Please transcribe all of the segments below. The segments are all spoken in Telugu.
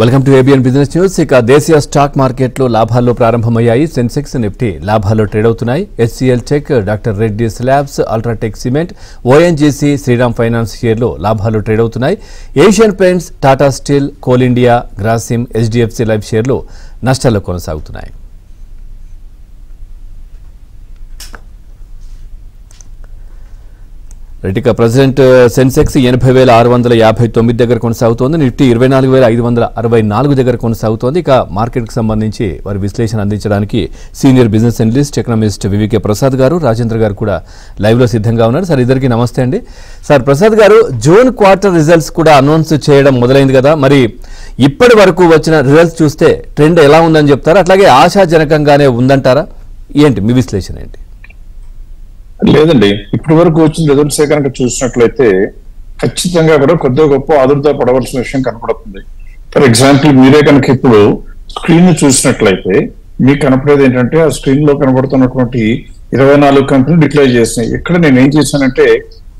Welcome to ABN business news. ఇక దేశీయ స్టాక్ మార్కెట్లో లాభాల్లో ప్రారంభమయ్యాయి. సెన్సెక్స్, నిఫ్టీ లాభాల్లో ట్రేడ్ అవుతున్నాయి. HCL tech, doctor Reddy labs, UltraTech cement, ONGC, Shriram finance షేర్లు లాభాల్లో ట్రేడ్ అవుతున్నాయి. Asian paints, Tata steel, Coal India, Grasim, HDFC life షేర్లు నష్టాల్లో కొనసాగుతున్నాయి. ఇక ప్రెసిడెంట్ సెన్సెక్స్ 80,659 దగ్గర కొనసాగుతోంది. నిఫ్టీ 24,564 దగ్గర కొనసాగుతోంది. ఇక మార్కెట్కి సంబంధించి వారి విశ్లేషణ అందించడానికి senior business analyst, economist VVK Prasad గారు, రాజేంద్ర గారు కూడా లైవ్లో సిద్ధంగా ఉన్నారు. సార్, ఇద్దరికి నమస్తే అండి. సార్, ప్రసాద్ గారు, జూన్ క్వార్టర్ రిజల్ట్స్ కూడా అనౌన్స్ చేయడం మొదలైంది కదా, మరి ఇప్పటి వరకు వచ్చిన రిజల్ట్స్ చూస్తే ట్రెండ్ ఎలా ఉందని చెప్తారా? అట్లాగే ఆశాజనకంగానే ఉందంటారా? ఏంటి మీ విశ్లేషణ ఏంటి? లేదండి, ఇప్పటి వరకు వచ్చిన రిజల్ట్స్ కనుక చూసినట్లయితే ఖచ్చితంగా కూడా కొద్దిగా గొప్ప ఆదుర్దా పడవలసిన విషయం కనపడుతుంది. ఫర్ ఎగ్జాంపుల్, మీరే కనుక ఇప్పుడు స్క్రీన్ చూసినట్లయితే మీకు కనపడేది ఏంటంటే, ఆ స్క్రీన్ లో కనబడుతున్నటువంటి 24 కంపెనీలు డిక్లేర్ చేసినాయి. ఇక్కడ నేను ఏం చేశానంటే,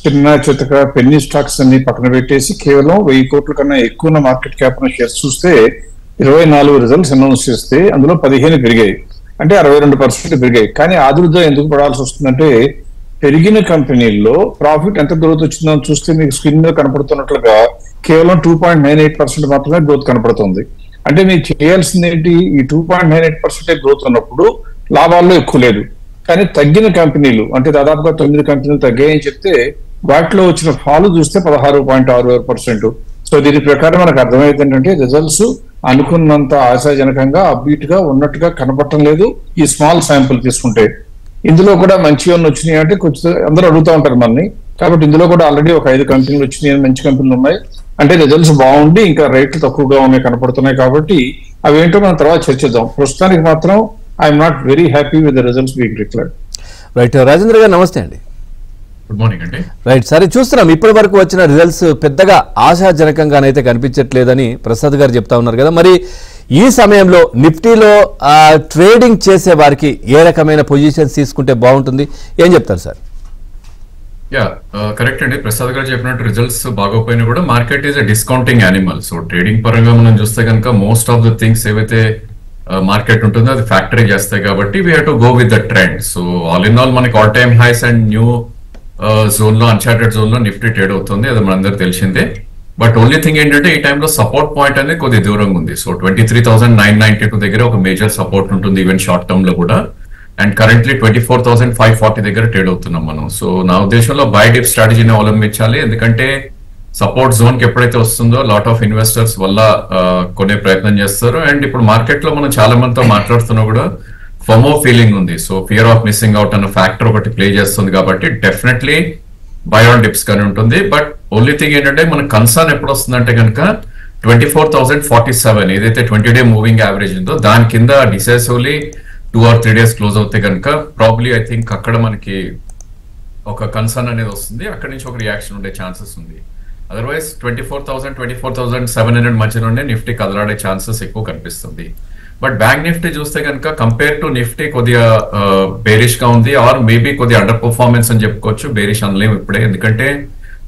చిన్న చితక పెన్నీ స్టాక్స్ అన్ని పక్కన పెట్టేసి కేవలం 1000 కోట్ల కన్నా ఎక్కువ మార్కెట్ క్యాప్ ఉన్న షేర్స్ చూస్తే 24 రిజల్ట్స్ అనౌన్స్ చేస్తే అందులో 15 పెరిగాయి, అంటే 62% పెరిగాయి. కానీ ఆదుర్దా ఎందుకు పడాల్సి వస్తుందంటే, పెరిగిన కంపెనీల్లో ప్రాఫిట్ ఎంత గ్రోత్ వచ్చిందో చూస్తే మీకు స్క్రీన్ మీద కనపడుతున్నట్లుగా కేవలం 2.98% మాత్రమే గ్రోత్ కనపడుతుంది. అంటే మీరు చేయాల్సింది ఏంటి? ఈ 2.98% గ్రోత్ ఉన్నప్పుడు లాభాల్లో ఎక్కువ లేదు. కానీ తగ్గిన కంపెనీలు, అంటే దాదాపుగా 9 కంపెనీలు తగ్గాయని చెప్తే వాటిలో వచ్చిన ఫాల్ చూస్తే 16.66%. సో దీని ప్రకారం మనకు అర్థమైంది ఏంటంటే, రిజల్ట్స్ అనుకున్నంత ఆశాజనకంగా అప్బీట్ గా ఉన్నట్టుగా కనపడటం లేదు. ఈ స్మాల్ శాంపుల్ తీసుకుంటే ఇందులో కూడా మంచి వచ్చినాయి అంటే కొంచెం అందరూ అడుగుతూ ఉంటారు మనని. కాబట్టి ఇందులో కూడా ఆల్రెడీ ఒక 5 కంపెనీలు వచ్చినాయి, మంచి కంపెనీలు ఉన్నాయి. అంటే రిజల్ట్స్ బాగుండి ఇంకా రేట్లు తక్కువగా ఉన్నాయి కనపడుతున్నాయి. కాబట్టి అవేంటో మనం తర్వాత చర్చిద్దాం. ప్రస్తుతానికి మాత్రం I'm not very happy with the results being declared. Right, Rajendra గారు నమస్తే అండి. గుడ్ మార్నింగ్ అండి. రైట్, సరే, చూస్తున్నాం ఇప్పటి వరకు వచ్చిన రిజల్ట్స్ పెద్దగా ఆశాజనకంగానైతే కనిపించట్లేదని ప్రసాద్ గారు చెప్తా ఉన్నారు కదా, మరి ఈ సమయంలో నిఫ్టీలో ట్రేడింగ్ చేసే వారికి ఏ రకమైన పొజిషన్స్ తీసుకుంటే బాగుంటుంది, ఏం చెప్తారు సార్? కరెక్ట్ అండి, ప్రసాద్ గారు చెప్పినట్టు రిజల్ట్స్ బాగోపోయినా కూడా market is a discounting animal. So trading పరంగా మనం చూస్తే కనుక మోస్ట్ ఆఫ్ ద థింగ్స్ ఏవైతే మార్కెట్ ఉంటుందో అది ఫ్యాక్టరీ చేస్తాయి. కాబట్టి we have to go with the trend. So all in all మనకి all time highs and new zone లో, అన్చార్టెడ్ జోన్ లో నిఫ్టీ ట్రేడ్ అవుతుంది, అది మనందరూ తెలిసిందే. బట్ ఓన్లీ థింగ్ ఏంటంటే, ఈ టైంలో సపోర్ట్ పాయింట్ అనేది కొద్ది దూరంగా ఉంది. సో 23,992 దగ్గర ఒక మేజర్ సపోర్ట్ ఉంటుంది ఈవెన్ షార్ట్ టర్మ్ లో కూడా. అండ్ కరెంట్లీ 24,540 దగ్గర ట్రేడ్ అవుతున్నాం మనం. సో నా ఉద్దేశంలో బై డిప్ స్ట్రాటజీని అవలంబించాలి. ఎందుకంటే సపోర్ట్ జోన్ కి ఎప్పుడైతే వస్తుందో లాట్ ఆఫ్ ఇన్వెస్టర్స్ వల్ల కొనే ప్రయత్నం చేస్తారు. అండ్ ఇప్పుడు మార్కెట్ లో మనం చాలా మందితో మాట్లాడుతున్నా కూడా ఫోమో ఫీలింగ్ ఉంది. So fear of missing out అన్న ఫ్యాక్టర్ ఒకటి ప్లే చేస్తుంది. కాబట్టి డెఫినెట్లీ బై ఆన్ డిప్స్ కానీ ఉంటుంది. బట్ ఓన్లీ థింగ్ ఏంటంటే, మన కన్సర్న్ ఎప్పుడు వస్తుందంటే కనుక 24,047 ఏదైతే 20-డే మూవింగ్ యావరేజ్ ఉందో దాని కింద డిసైసివ్లీ 2 or 3 days క్లోజ్ అవుతే కనుక ప్రాబ్లీ ఐ థింక్ అక్కడ మనకి ఒక కన్సర్న్ అనేది వస్తుంది. అక్కడి నుంచి ఒక రియాక్షన్ ఉండే ఛాన్సెస్ ఉంది. అదర్వైజ్ 24,000, 24,700 మధ్యలోనే నిఫ్టీ కదలాడే ఛాన్సెస్ ఎక్కువ కనిపిస్తుంది. బట్ బ్యాంక్ నిఫ్టీ చూస్తే కనుక కంపేర్ టు నిఫ్టీ కొద్దిగా బేరిష్ గా ఉంది, ఆర్ మేబీ కొద్దిగా అండర్ పర్ఫార్మెన్స్ అని చెప్పుకోవచ్చు. బేరిష్ అనలేము ఇప్పుడే, ఎందుకంటే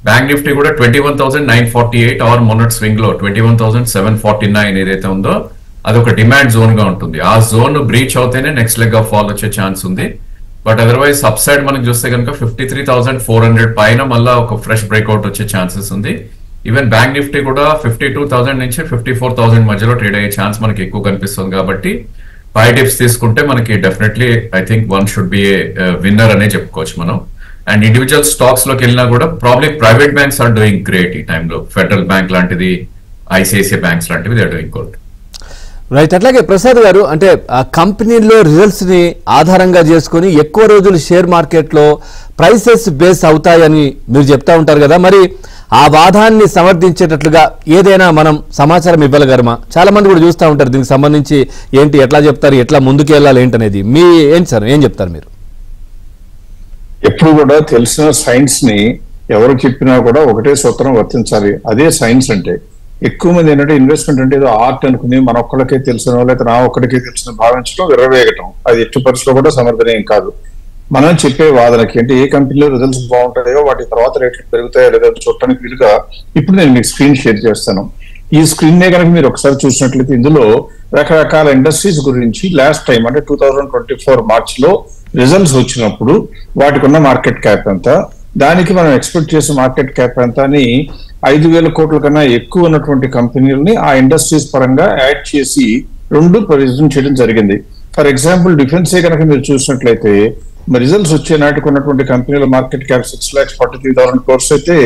బ్యాంక్ నిఫ్టీ కూడా 21,948 ఆర్ మొన్నటి స్వింగ్ లో 21,749 ఏదైతే ఉందో అది ఒక డిమాండ్ జోన్ గా ఉంటుంది. ఆ జోన్ బ్రీచ్ అవుతేనే నెక్స్ట్ లెగ్ ఆఫ్ ఫాల్ వచ్చే ఛాన్స్ ఉంది. బట్ అదర్వైజ్ అప్ సైడ్ మనకి చూస్తే కనుక 53,400 పైన మళ్ళీ ఒక ఫ్రెష్ బ్రేక్అవుట్ వచ్చే ఛాన్సెస్ ఉంది. ఈవెన్ బ్యాంక్ నిఫ్టీ కూడా 52,000 నుంచి 54,000 మధ్యలో ట్రేడ్ అయ్యే ఛాన్స్ మనకి ఎక్కువ కనిపిస్తుంది. కాబట్టి బై డిప్స్ తీసుకుంటే మనకి definitely I think one should be a winner అనే చెప్పుకోవచ్చు మనం. అండ్ ఇండివిజువల్ స్టాక్స్ లోకి వెళ్ళినా కూడా probably private banks are doing great ఈ టైంలో. ఫెడరల్ బ్యాంక్ లాంటిది, ఐసిఐసిఐ బ్యాంక్స్ లాంటివి they are doing good. Right, అట్లాగే ప్రసాద్ గారు, అంటే ఆ కంపెనీల్లో రిజల్ట్స్ ని ఆధారంగా చేసుకుని ఎక్కువ రోజులు షేర్ మార్కెట్ లో ప్రైసెస్ బేస్ అవుతాయని మీరు చెప్తా ఉంటారు కదా, మరి ఆ వాదాన్ని సమర్థించేటట్లుగా ఏదైనా మనం సమాచారం ఇవ్వగలమా? చాలా మంది కూడా చూస్తూ ఉంటారు, దీనికి సంబంధించి ఏంటి, ఎట్లా చెప్తారు, ఎట్లా ముందుకు వెళ్ళాలి ఏంటనేది ఏంటి సార్, ఏం చెప్తారు మీరు? ఎప్పుడు కూడా తెలిసిన సైన్స్ ని ఎవరు చెప్పినా కూడా ఒకటే సూత్రం వర్తించాలి. అదే సైన్స్ అంటే. ఎక్కువ మంది ఏంటంటే ఇన్వెస్ట్మెంట్ అంటే ఏదో ఆర్ట్ అనుకుని మన ఒక్కడికే తెలిసిన లేకపోతే నా ఒక్కడికే తెలిసిన భావించడం, విర్రవేగటం, అది ఎట్టి పరిస్థితిలో కూడా సమర్థనీయం కాదు. మనం చెప్పే వాదనకి అంటే ఏ కంపెనీలో రిజల్ట్స్ బాగుంటాయో వాటి తర్వాత రేట్లు పెరుగుతాయో లేదో చూడటానికి వీలుగా ఇప్పుడు నేను మీకు స్క్రీన్ షేర్ చేస్తాను. ఈ స్క్రీన్ నే కనుక మీరు ఒకసారి చూసినట్లయితే ఇందులో రకరకాల ఇండస్ట్రీస్ గురించి లాస్ట్ టైం అంటే 2024 మార్చ్ లో రిజల్ట్స్ వచ్చినప్పుడు వాటికి ఉన్న మార్కెట్ క్యాప్ ఎంత, దానికి మనం ఎక్స్పెక్ట్ చేసే మార్కెట్ క్యాప్ ఎంత అని 5,000 కోట్ల కన్నా ఎక్కువ ఉన్నటువంటి కంపెనీలని ఆ ఇండస్ట్రీస్ పరంగా యాడ్ చేసి రెండు ప్రొవిజన్ చేయడం జరిగింది. ఫర్ ఎగ్జాంపుల్ డిఫెన్సే కనుక మీరు చూసినట్లయితే రిజల్ట్స్ వచ్చే నాటికి ఉన్నటువంటి కంపెనీల మార్కెట్ క్యాప్ 6,43,000 crores అయితే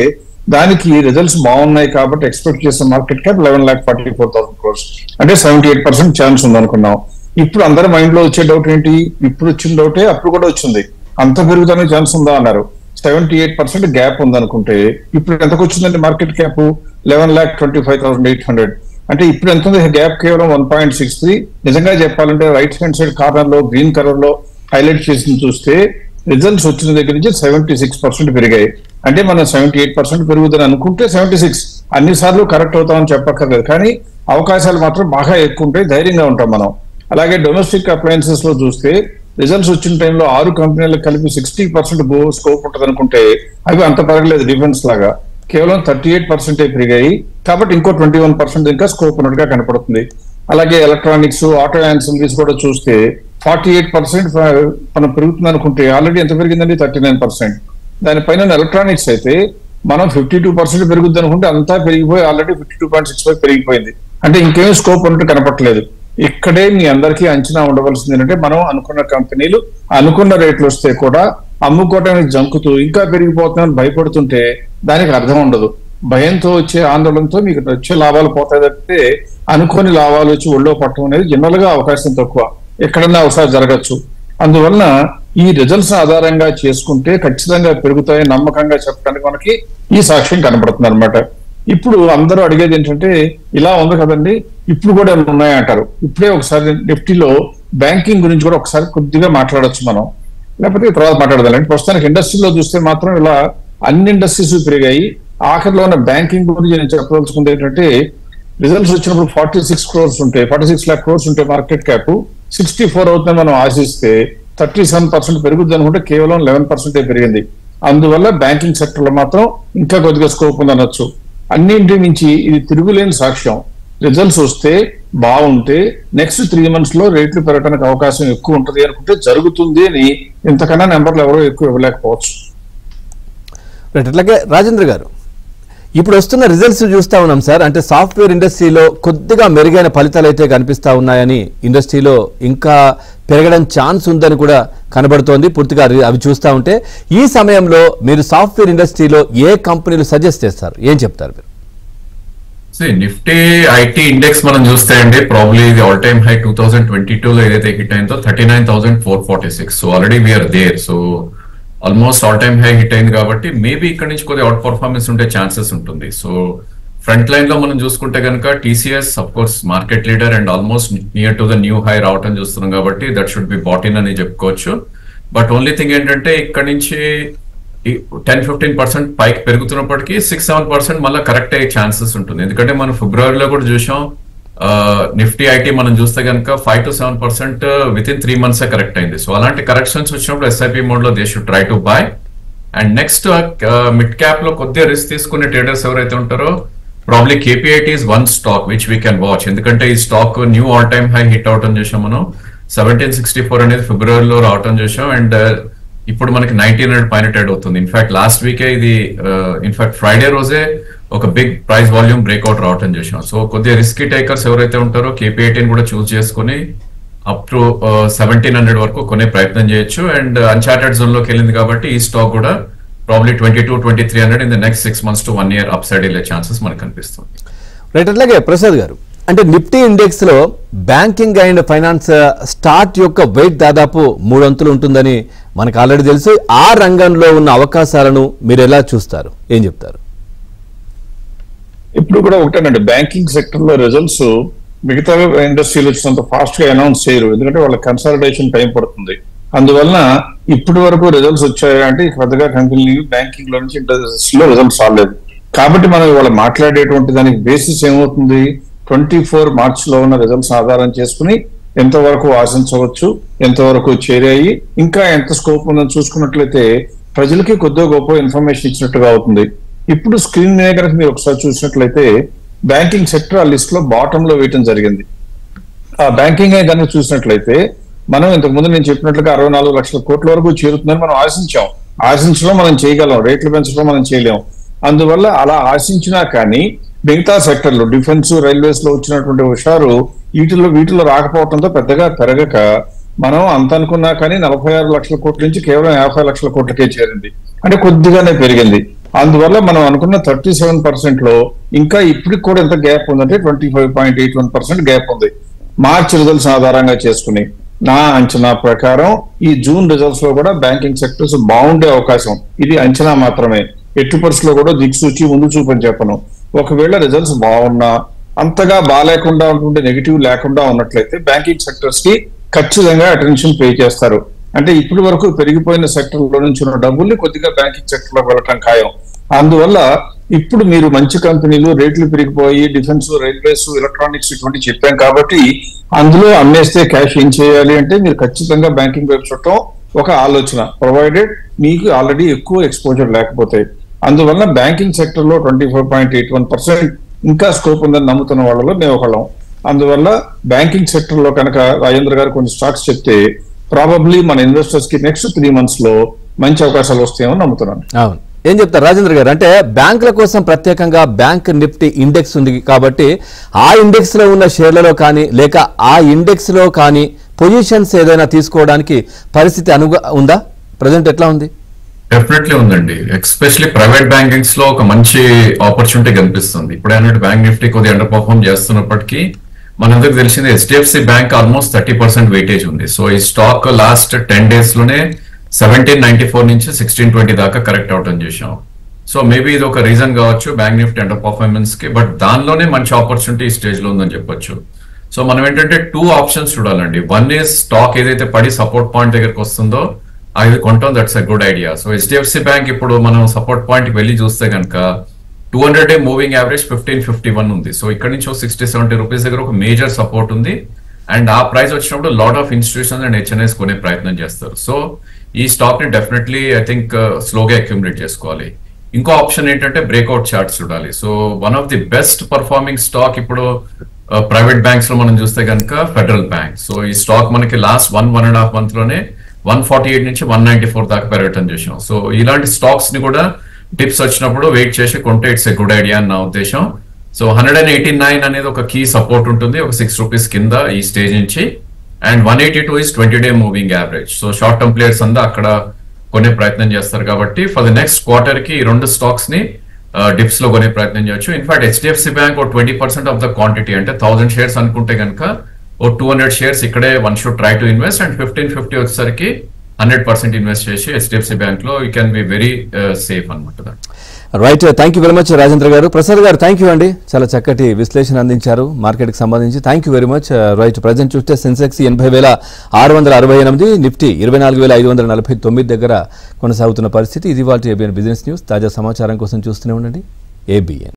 దానికి రిజల్ట్స్ బాగున్నాయి కాబట్టి ఎక్స్పెక్ట్ చేసిన మార్కెట్ క్యాప్ 11,44,000 crores, అంటే 78% ఛాన్స్ ఉంది అనుకున్నాం. ఇప్పుడు అందరి మైండ్ లో వచ్చే డౌట్ ఏంటి, ఇప్పుడు వచ్చిన డౌటే అప్పుడు కూడా వచ్చింది, అంత పెరుగుతానే ఛాన్స్ ఉందా అన్నారు. 78% గ్యాప్ ఉందనుకుంటే ఇప్పుడు ఎంతకు వచ్చిందండి మార్కెట్ క్యాప్ 11,25,800, అంటే ఇప్పుడు ఎంత ఉంది గ్యాప్ కేవలం 1.63. నిజంగా చెప్పాలంటే రైట్ హ్యాండ్ సైడ్ కార్నర్ లో గ్రీన్ కలర్ లో హైలైట్ చేసి చూస్తే రిజల్ట్స్ వచ్చిన దగ్గర నుంచి 76% పెరిగాయి. అంటే మనం 78% పెరుగుదని అనుకుంటే 76 అన్ని సార్లు కరెక్ట్ అవుతామని చెప్పక్కర్లేదు, కానీ అవకాశాలు మాత్రం బాగా ఎక్కువ ఉంటాయి, ధైర్యంగా ఉంటాం మనం. అలాగే డొమెస్టిక్ అప్లయన్సెస్ లో చూస్తే రిజల్ట్స్ వచ్చిన టైంలో 6 కంపెనీలకు కలిపి 60% స్కోప్ ఉంటుంది అనుకుంటే అవి అంత పెరగలేదు, డిఫెన్స్ లాగా కేవలం 38% పెరిగాయి. కాబట్టి ఇంకో 21% ఇంకా స్కోప్ ఉన్నట్టుగా కనపడుతుంది. అలాగే ఎలక్ట్రానిక్స్, ఆటో యాన్సిలరీస్ కూడా చూస్తే 48% మనం పెరుగుతుంది అనుకుంటే ఆల్రెడీ ఎంత పెరిగిందండి 39%. దానిపైన ఎలక్ట్రానిక్స్ అయితే మనం 52% పెరుగుద్ది అనుకుంటే అంతా పెరిగిపోయి ఆల్రెడీ 52.65 పెరిగిపోయింది, అంటే ఇంకేం స్కోప్ ఉన్నట్టు కనపట్లేదు. ఇక్కడే మీ అందరికీ అంచనా ఉండవలసింది ఏంటంటే మనం అనుకున్న కంపెనీలు అనుకున్న రేట్లు వస్తే కూడా అమ్ముకోవడానికి జంకుతూ ఇంకా పెరిగిపోతుందని భయపడుతుంటే దానికి అర్థం ఉండదు. భయంతో వచ్చే ఆందోళనతో మీకు వచ్చే లాభాలు పోతాయి తప్పితే అనుకోని లాభాలు వచ్చి ఒళ్ళో పట్టడం అనేది జనరల్ గా అవకాశం తక్కువ, ఎక్కడన్నా ఒకసారి జరగచ్చు. అందువలన ఈ రిజల్ట్స్ ఆధారంగా చేసుకుంటే ఖచ్చితంగా పెరుగుతాయి నమ్మకంగా చెప్పడానికి మనకి ఈ సాక్ష్యం కనబడుతుంది అనమాట. ఇప్పుడు అందరూ అడిగేది ఏంటంటే ఇలా ఉంది కదండి ఇప్పుడు కూడా ఉన్నాయంటారు. ఇప్పుడే ఒకసారి నిఫ్టీలో బ్యాంకింగ్ గురించి కూడా ఒకసారి కొద్దిగా మాట్లాడొచ్చు మనం, లేకపోతే తర్వాత మాట్లాడదాం. ప్రస్తుతానికి ఇండస్ట్రీలో చూస్తే మాత్రం ఇలా అన్ని ఇండస్ట్రీస్ పెరిగాయి. ఆఖరిలో ఉన్న బ్యాంకింగ్ గురించి నేను చెప్పదలుచుకుంది ఏంటంటే రిజల్ట్స్ వచ్చినప్పుడు 46 crores ఉంటే 46 lakh crores ఉంటే మార్కెట్ క్యాప్ 64 అవుతుందని మనం ఆశిస్తే 37% పెరుగుద్ది అనుకుంటే కేవలం 11% పెరిగింది. అందువల్ల బ్యాంకింగ్ సెక్టర్ లో మాత్రం ఇంకా కొద్దిగా స్కోప్ ఉందనొచ్చు. అన్నింటి నుంచి ఇది తిరుగులేని సాక్ష్యం. రిజల్ట్స్ వస్తే బాగుంటే నెక్స్ట్ 3 months లో రేట్లు పెరగడానికి అవకాశం ఎక్కువ ఉంటుంది అనుకుంటే జరుగుతుంది అని ఇంతకన్నా నెంబర్లు ఎవరో ఎక్కువ ఇవ్వలేకపోవచ్చు. అట్లాగే రాజేంద్ర గారు, ఇప్పుడు వస్తున్న రిజల్ట్స్ చూస్తా ఉన్నాం సార్, అంటే సాఫ్ట్వేర్ ఇండస్ట్రీలో కొద్దిగా మెరుగైన ఫలితాలు అయితే కనిపిస్తా ఉన్నాయని, ఇండస్ట్రీలో ఇంకా పెరగడం ఛాన్స్ ఉందని కూడా కనబడుతోంది పూర్తిగా అవి చూస్తూ ఉంటే. ఈ సమయంలో మీరు సాఫ్ట్వేర్ ఇండస్ట్రీలో ఏ కంపెనీలు సజెస్ట్ చేస్తారు, ఏం చెప్తారు మీరు? నిఫ్టీ ఐటీ ఇండెక్స్ మనం చూస్తే అండి ప్రాబ్లీ ఇది ఆల్ టైమ్ హై 2022 లో ఏదైతే హిట్ అయిందో 39,446. So already we are there. So almost all time high hit అయింది కాబట్టి మేబీ ఇక్కడ నుంచి కొద్దిగా అవుట్ పర్ఫార్మెన్స్ ఉండే ఛాన్సెస్ ఉంటుంది. సో ఫ్రంట్ లైన్ లో మనం చూసుకుంటే కనుక TCS of course market leader and almost near to the new high రావటం చూస్తున్నాం కాబట్టి that should be bought in అని చెప్పుకోవచ్చు. బట్ ఓన్లీ థింగ్ ఏంటంటే ఇక్కడ నుంచి 10-15% పైకి పెరుగుతున్నప్పటికీ 6-7% మళ్ళీ కరెక్ట్ అయ్యే ఛాన్సెస్ ఉంటుంది. ఎందుకంటే మనం ఫిబ్రవరిలో కూడా చూసాం నిఫ్టీ ఐటీ మనం చూస్తే కనుక 5 to 7% with in 3 months correct అయింది. సో అలాంటి కరెక్షన్స్ వచ్చినప్పుడు ఎస్ఐపి మోడ్ లో they should try to buy. And next mid cap లో కొద్దిగా రిస్క్ తీసుకునే ట్రేడర్స్ ఎవరైతే ఉంటారో probably KPIT is one stock which we can watch. ఎందుకంటే ఈ stock new all time high hit అవటం చూసాం మనం. 1764 అనేది ఫిబ్రవరిలో రావటం చూసాం అండ్ ఇప్పుడు మనకి 1900 పైన ట్రేడ్ అవుతుంది. ఇన్ఫాక్ట్ లాస్ట్ వీకే ఇది ఇన్ఫాక్ట్ ఫ్రైడే రోజే ఒక బిగ్ ప్రైస్ వాల్యూమ్ బ్రేక్అవుట్ రావటం చూసాం. సో కొద్దిగా రిస్కీ టేకర్స్ ఎవరైతే ఉంటారో కేపీఐటీని కూడా చూస్ చేసుకుని అప్ టు 1700 వరకు కొనే ప్రయత్నం చేయొచ్చు. అండ్ అన్చార్టెడ్ జోన్ లోకి వెళ్ళింది కాబట్టి ఈ స్టాక్ కూడా probably 22-2300 in the next 6 months to 1 year up side వెళ్ళే ఛాన్సెస్ మనకు కనిపిస్తుంది. రైట్. అట్లాగే ప్రసాద్ గారు, అంటే నిఫ్టీ ఇండెక్స్ లో బ్యాంకింగ్ అండ్ ఫైనాన్స్ స్టార్ట్ యొక్క వెయిట్ దాదాపు 3 అంతులు ఉంటుందని మనకు ఆల్రెడీ తెలుసు. ఆ రంగంలో ఉన్న అవకాశాలను మీరు ఎలా చూస్తారు, ఏం చెప్తారు? ఇప్పుడు కూడా ఒకటేనండి, బ్యాంకింగ్ సెక్టర్ లో రిజల్ట్స్ మిగతా ఇండస్ట్రీలు వచ్చినంత ఫాస్ట్ గా అనౌన్స్ చేయరు, ఎందుకంటే వాళ్ళ కన్సల్టేషన్ టైం పడుతుంది. అందువలన ఇప్పటి వరకు రిజల్ట్స్ వచ్చాయంటే పెద్దగా కంపెనీలు బ్యాంకింగ్ లో నుంచి ఇండస్ట్రీలో రిజల్ట్స్ రాలేదు. కాబట్టి మనం ఇవాళ మాట్లాడేటువంటి దానికి బేసిస్ ఏమవుతుంది, 24 March లో ఉన్న రిజల్ట్స్ ఆధారం చేసుకుని ఎంతవరకు ఆశించవచ్చు, ఎంతవరకు చేరాయి, ఇంకా ఎంత స్కోప్ ఉందని చూసుకున్నట్లయితే ప్రజలకి కొద్దిగా గొప్ప ఇన్ఫర్మేషన్ ఇచ్చినట్టుగా అవుతుంది. ఇప్పుడు స్క్రీన్ మీద కనుక మీరు ఒకసారి చూసినట్లయితే బ్యాంకింగ్ సెక్టర్ ఆ లిస్ట్ లో బాటమ్ లో వేయటం జరిగింది. ఆ బ్యాంకింగ్ కనుక చూసినట్లయితే మనం ఇంతకు ముందు నేను చెప్పినట్లుగా 64 లక్షల కోట్ల వరకు చేరుతుందని మనం ఆశించడం మనం చేయగలం, రేట్లు పెంచడం మనం చేయలేం. అందువల్ల అలా ఆశించినా కానీ మిగతా సెక్టర్లు డిఫెన్స్, రైల్వేస్ లో వచ్చినటువంటి హుషారు వీటిలో రాకపోవడంతో పెద్దగా పెరగక మనం అంత అనుకున్నా కానీ 46 లక్షల కోట్ల నుంచి కేవలం 50 లక్షల కోట్లకే చేరింది, అంటే కొద్దిగానే పెరిగింది. అందువల్ల మనం అనుకున్న 37% లో ఇంకా ఇప్పటికి కూడా ఎంత గ్యాప్ ఉందంటే 25.81% గ్యాప్ ఉంది. మార్చ్ రిజల్ట్స్ ఆధారంగా చేసుకుని నా అంచనా ప్రకారం ఈ జూన్ రిజల్ట్స్ లో కూడా బ్యాంకింగ్ సెక్టర్స్ బాగుండే అవకాశం, ఇది అంచనా మాత్రమే, ఎట్టి పరిస్థితుల్లో కూడా దిక్సూచి ముందు చూపని చెప్పను. ఒకవేళ రిజల్ట్స్ బాగున్నా అంతగా బాగాలేకుండా ఉంటుంటే నెగిటివ్ లేకుండా ఉన్నట్లయితే బ్యాంకింగ్ సెక్టర్స్ కి ఖచ్చితంగా అటెన్షన్ పే చేస్తారు. అంటే ఇప్పటి వరకు పెరిగిపోయిన సెక్టర్ లో నుంచి ఉన్న డబ్బుల్ని కొద్దిగా బ్యాంకింగ్ సెక్టర్ లో వెళ్ళటం ఖాయం. అందువల్ల ఇప్పుడు మీరు మంచి కంపెనీలు రేట్లు పెరిగిపోయి డిఫెన్స్, రైల్వేస్, ఎలక్ట్రానిక్స్ ఇటువంటి చెప్పాం కాబట్టి అందులో అమ్మేస్తే క్యాష్ ఏం చేయాలి అంటే మీరు ఖచ్చితంగా బ్యాంకింగ్ వైపు చుట్టం ఒక ఆలోచన, ప్రొవైడెడ్ మీకు ఆల్రెడీ ఎక్కువ ఎక్స్పోజర్ లేకపోతే. అందువల్ల బ్యాంకింగ్ సెక్టర్ లో 24.81% ఇంకా స్కోప్ ఉందని నమ్ముతున్న వాళ్ళలో మేము ఒకళ్ళం. అందువల్ల బ్యాంకింగ్ సెక్టర్ లో కనుక రాజేంద్ర గారు కొన్ని స్టాక్స్ చెప్తే ప్రాబబ్లీ మన ఇన్వెస్టర్స్ కి నెక్స్ట్ 3 months లో మంచి అవకాశాలు వస్తాయని నమ్ముతున్నాను. అవును, ఏం చెప్తారు రాజేంద్ర గారు? అంటే బ్యాంకుల కోసం ప్రత్యేకంగా బ్యాంక్ నిఫ్టీ ఇండెక్స్ ఉంది కాబట్టి ఆ ఇండెక్స్ లో ఉన్న షేర్లలో కానీ లేక ఆ ఇండెక్స్ లో కానీ పొజిషన్స్ ఏదైనా తీసుకోవడానికి పరిస్థితి ఉందా? ప్రజెంట్ ఎట్లా ఉంది? డెఫినెట్లీ ఉందండి. ఎస్పెషల్లీ ప్రైవేట్ బ్యాంకింగ్స్ లో ఒక మంచి ఆపర్చునిటీ కనిపిస్తుంది. ఇప్పుడు అన్నట్టు బ్యాంక్ నిఫ్టీ కొద్దిగా అండర్ పర్ఫార్మ్ చేస్తున్నప్పటికీ మనందరికి తెలిసింది HDFC బ్యాంక్ ఆల్మోస్ట్ 30% వెయిటేజ్ ఉంది. సో ఈ స్టాక్ లాస్ట్ 10 days లోనే 1794 నుంచి 1620 దాకా కరెక్ట్ అవటం చేశాం. సో మేబీ ఇది ఒక రీజన్ కావచ్చు బ్యాంక్ నిఫ్టీ అండర్ పర్ఫార్మెన్స్ కి, బట్ దానిలోనే మంచి ఆపర్చునిటీ ఈ స్టేజ్ లో ఉందని చెప్పొచ్చు. సో మనం ఏంటంటే 2 ఆప్షన్స్ చూడాలండి. వన్ ఈజ్ స్టాక్ ఏదైతే పడి సపోర్ట్ పాయింట్ దగ్గరకు వస్తుందో అది కొంటాం, that's a good idea. So HDFC bank ఇప్పుడు మనం సపోర్ట్ పాయింట్ కి వెళ్ళి చూస్తే కనుక 200-day మూవింగ్ యావరేజ్ 1551 ఉంది. సో ఇక్కడ నుంచి 60-70 రూపీస్ దగ్గర ఒక మేజర్ సపోర్ట్ ఉంది. అండ్ ఆ ప్రైస్ వచ్చినప్పుడు lot of institutions and HNIs కొనే ప్రయత్నం చేస్తారు. సో ఈ స్టాక్ ని డెఫినెట్లీ ఐ థింక్ స్లోగా అక్యుములేట్ చేసుకోవాలి. ఇంకో ఆప్షన్ ఏంటంటే బ్రేక్అవుట్ చార్ట్స్ చూడాలి. So one of the best performing stock ఇప్పుడు ప్రైవేట్ బ్యాంక్స్ లో మనం చూస్తే కనుక ఫెడరల్ బ్యాంక్. సో ఈ స్టాక్ మనకి లాస్ట్ 1.5 month లోనే 148 నుంచి 194 దాకా పెరగటం చేసాం. సో ఇలాంటి స్టాక్స్ ని కూడా టిప్స్ వచ్చినప్పుడు వెయిట్ చేసి కొంటే ఇట్స్ ఎ గుడ్ ఐడియా అని నా ఉద్దేశం. సో 189 అనేది ఒక కీ సపోర్ట్ ఉంటుంది, ఒక 6 రూపీస్ కింద ఈ స్టేజ్ నుంచి. And 182 is 20-day moving average. So short term players అంతా అక్కడ కొనే ప్రయత్నం చేస్తారు కాబట్టి ఫర్ ది నెక్స్ట్ క్వార్టర్ కి ఈ 2 స్టాక్స్ ని డిప్స్ లో కొనే ప్రయత్నం చేయొచ్చు. ఇన్ఫాక్ట్ HDFC బ్యాంక్ ఒక 20% ఆఫ్ ద క్వాంటిటీ అంటే 1000 shares అనుకుంటే కనుక ఓ 200 shares ఇక్కడే one should try to invest. And 1550 వచ్చేసరికి 100% ఇన్వెస్ట్ చేసి HDFC బ్యాంక్ లో you can be very safe అనమాట. Right, thank you very much Rajendra గారు. ప్రసాద్ గారు థ్యాంక్ యూ అండి, చాలా చక్కటి విశ్లేషణ అందించారు మార్కెట్కి సంబంధించి. Thank you very much. Right, present చూస్తే సెన్సెక్స్ 80,668, నిఫ్టీ 24,549 దగ్గర కొనసాగుతున్న పరిస్థితి. ఇది వాళ్ళ ABN బిజినెస్ న్యూస్. తాజా సమాచారం కోసం చూస్తూనే ఉండండి ABN.